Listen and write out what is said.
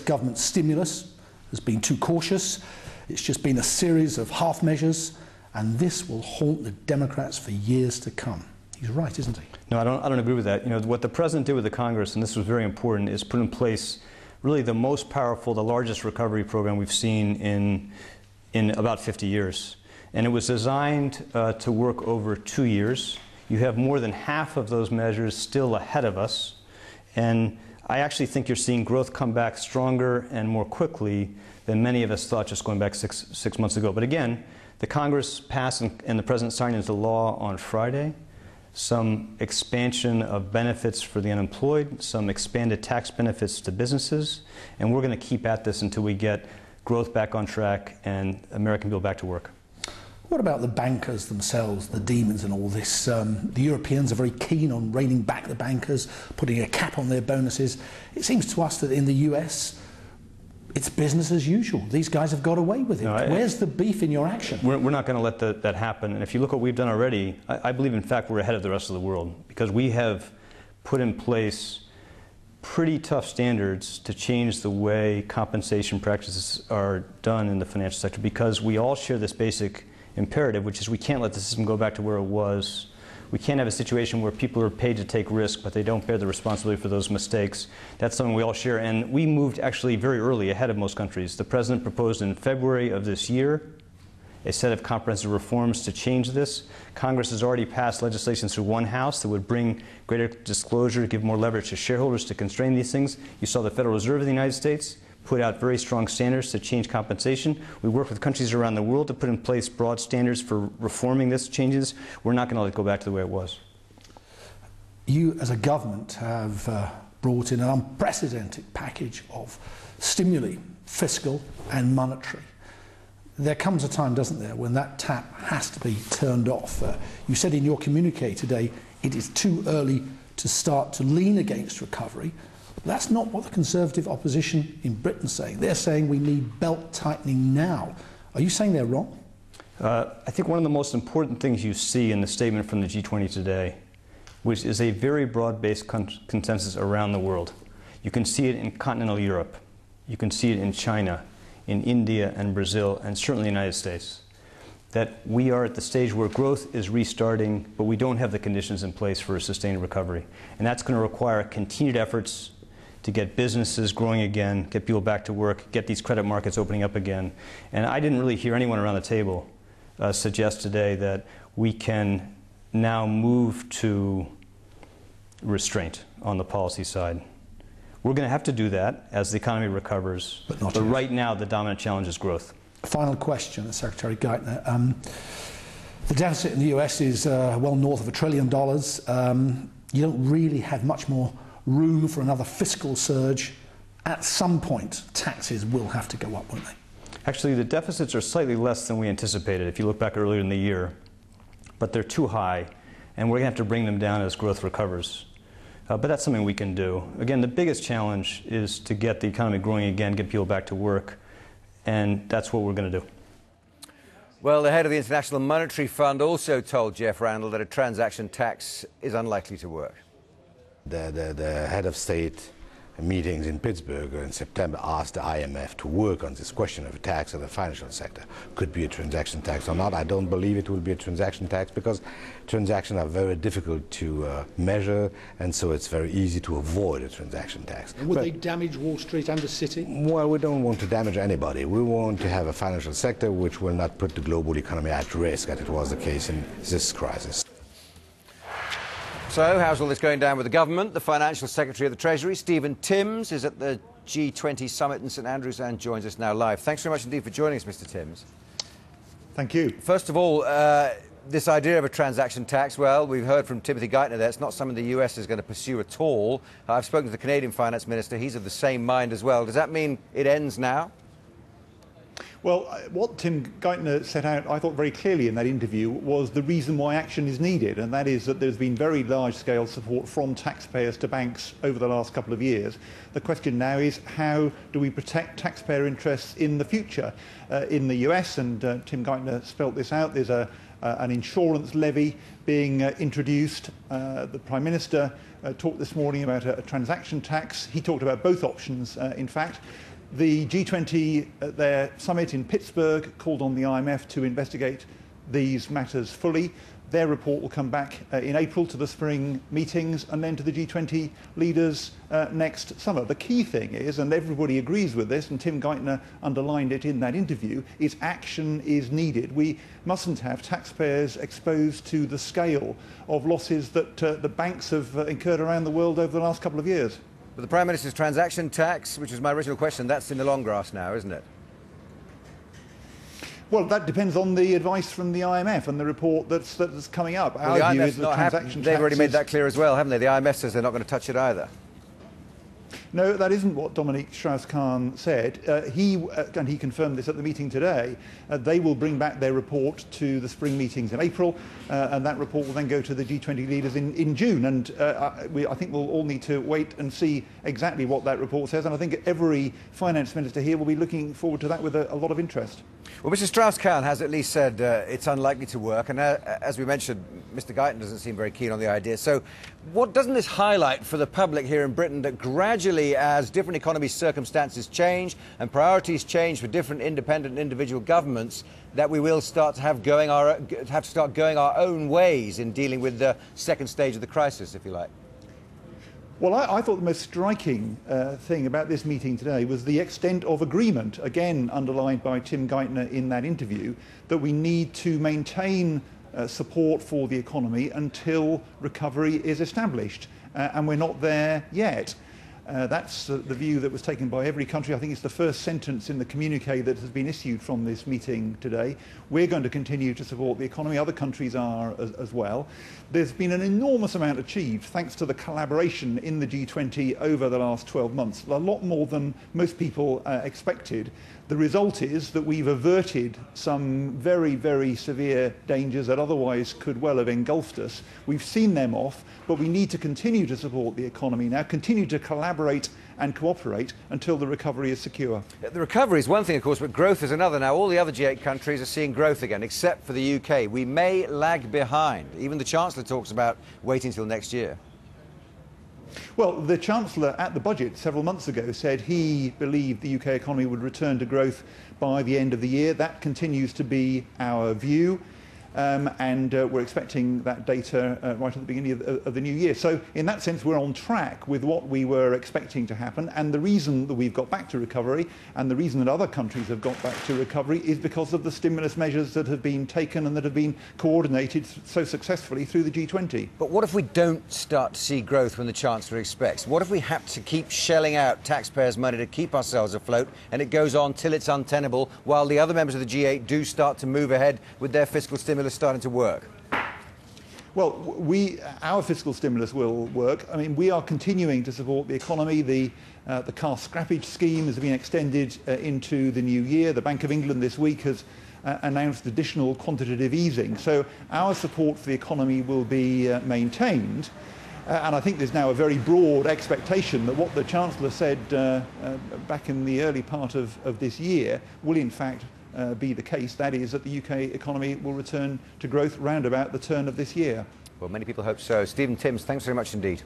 government stimulus has been too cautious. It's just been a series of half measures, and this will haunt the Democrats for years to come. He's right, isn't he? No, I don't agree with that. You know, what the president did with the Congress, and this was very important, is put in place really the most powerful, the largest recovery program we've seen in about 50 years. And it was designed to work over 2 years. You have more than half of those measures still ahead of us. And I actually think you're seeing growth come back stronger and more quickly than many of us thought just going back six months ago. But again, the Congress passed and the President signed into law on Friday some expansion of benefits for the unemployed, some expanded tax benefits to businesses, and we're going to keep at this until we get growth back on track and American people back to work. What about the bankers themselves, the demons and all this? The Europeans are very keen on reining back the bankers, putting a cap on their bonuses. It seems to us that in the US, it's business as usual. These guys have got away with it. No, where's the beef in your action? We're not going to let that happen. And if you look at what we've done already, I believe, in fact, we're ahead of the rest of the world because we have put in place pretty tough standards to change the way compensation practices are done in the financial sector because we all share this basic imperative, which is we can't let the system go back to where it was. We can't have a situation where people are paid to take risk, but they don't bear the responsibility for those mistakes. That's something we all share, and we moved actually very early, ahead of most countries. The President proposed in February of this year a set of comprehensive reforms to change this. Congress has already passed legislation through one house that would bring greater disclosure, give more leverage to shareholders to constrain these things. You saw the Federal Reserve of the United States put out very strong standards to change compensation. We work with countries around the world to put in place broad standards for reforming this changes. We're not going to let it go back to the way it was. You, as a government, have brought in an unprecedented package of stimuli, fiscal and monetary. There comes a time, doesn't there, when that tap has to be turned off. You said in your communique today it is too early to start to lean against recovery. That's not what the Conservative opposition in Britain is saying. They're saying we need belt tightening now. Are you saying they're wrong? I think one of the most important things you see in the statement from the G20 today, which is a very broad-based consensus around the world. You can see it in continental Europe. You can see it in China, in India and Brazil, and certainly the United States. That we are at the stage where growth is restarting, but we don't have the conditions in place for a sustained recovery. And that's going to require continued efforts to get businesses growing again, get people back to work, get these credit markets opening up again. And I didn't really hear anyone around the table suggest today that we can now move to restraint on the policy side. We're going to have to do that as the economy recovers. But right now, the dominant challenge is growth. Final question, Secretary Geithner. The deficit in the US is well north of $1 trillion. You don't really have much more room for another fiscal surge. At some point, taxes will have to go up, won't they? Actually, the deficits are slightly less than we anticipated if you look back earlier in the year, but they're too high, and we're going to have to bring them down as growth recovers. But that's something we can do. Again, the biggest challenge is to get the economy growing again, get people back to work, and that's what we're going to do. Well, the head of the International Monetary Fund also told Jeff Randall that a transaction tax is unlikely to work. The head of state meetings in Pittsburgh in September asked the I.M.F. to work on this question of a tax on the financial sector. Could be a transaction tax or not. I don't believe it will be a transaction tax because transactions are very difficult to measure, and so it's very easy to avoid a transaction tax. And would they damage Wall Street and the city? Well, we don't want to damage anybody. We want to have a financial sector which will not put the global economy at risk, as it was the case in this crisis. So, how's all this going down with the government? The Financial Secretary of the Treasury, Stephen Timms, is at the G20 summit in St Andrews and joins us now live. Thanks very much indeed for joining us, Mr. Timms. Thank you. First of all, this idea of a transaction tax, well, we've heard from Timothy Geithner there. It's not something the US is going to pursue at all. I've spoken to the Canadian Finance Minister. He's of the same mind as well. Does that mean it ends now? Well, what Tim Geithner set out, I thought very clearly in that interview, was the reason why action is needed, and that is that there's been very large-scale support from taxpayers to banks over the last couple of years. The question now is how do we protect taxpayer interests in the future? In the US, and Tim Geithner spelt this out, there's a an insurance levy being introduced. The Prime Minister talked this morning about a transaction tax. He talked about both options, in fact. The G20 at their summit in Pittsburgh called on the I.M.F. to investigate these matters fully. Their report will come back in April to the spring meetings and then to the G20 leaders next summer. The key thing is, and everybody agrees with this, and Tim Geithner underlined it in that interview, is action is needed. We mustn't have taxpayers exposed to the scale of losses that the banks have incurred around the world over the last couple of years. But the Prime Minister's transaction tax, which was my original question, that's in the long grass now, isn't it? Well, that depends on the advice from the I.M.F. and the report that's coming up. Well, Our view is that transaction they've already made that clear as well, haven't they? The I.M.F. says they're not going to touch it either. No, that isn't what Dominique Strauss-Kahn said. And he confirmed this at the meeting today. They will bring back their report to the spring meetings in April, and that report will then go to the G20 leaders in June. And I think we'll all need to wait and see exactly what that report says. And I think every finance minister here will be looking forward to that with a lot of interest. Well, Mr. Strauss-Kahn has at least said it's unlikely to work, and as we mentioned, Mr. Geithner doesn't seem very keen on the idea. So what doesn't this highlight for the public here in Britain, that gradually, as different economy circumstances change and priorities change for different independent individual governments, that we will start to have to start going our own ways in dealing with the second stage of the crisis, if you like? Well, I thought the most striking thing about this meeting today was the extent of agreement, again underlined by Tim Geithner in that interview, that we need to maintain support for the economy until recovery is established. And we're not there yet. That's the view that was taken by every country. I think it's the first sentence in the communique that has been issued from this meeting today. We're going to continue to support the economy. Other countries are as well. There's been an enormous amount achieved thanks to the collaboration in the G20 over the last 12 months, a lot more than most people expected. The result is that we've averted some very, very severe dangers that otherwise could well have engulfed us. We've seen them off, but we need to continue to support the economy now, continue to collaborate and cooperate until the recovery is secure. The recovery is one thing, of course, but growth is another. Now, all the other G8 countries are seeing growth again, except for the UK. We may lag behind. Even the Chancellor talks about waiting until next year. Well, the Chancellor at the budget several months ago said he believed the UK economy would return to growth by the end of the year. That continues to be our view. And we're expecting that data right at the beginning of the new year. So in that sense, we're on track with what we were expecting to happen. And the reason that we've got back to recovery and the reason that other countries have got back to recovery is because of the stimulus measures that have been taken and that have been coordinated so successfully through the G20. But what if we don't start to see growth when the Chancellor expects? What if we have to keep shelling out taxpayers' money to keep ourselves afloat and it goes on till it's untenable while the other members of the G8 do start to move ahead with their fiscal stimulus starting to work? Well, our fiscal stimulus will work. I mean, we are continuing to support the economy. The car scrappage scheme has been extended into the new year. The Bank of England this week has announced additional quantitative easing. So our support for the economy will be maintained. And I think there's now a very broad expectation that what the Chancellor said back in the early part of this year will in fact be the case. That is that the UK economy will return to growth round about the turn of this year. Well, many people hope so. Stephen Timms, thanks very much indeed.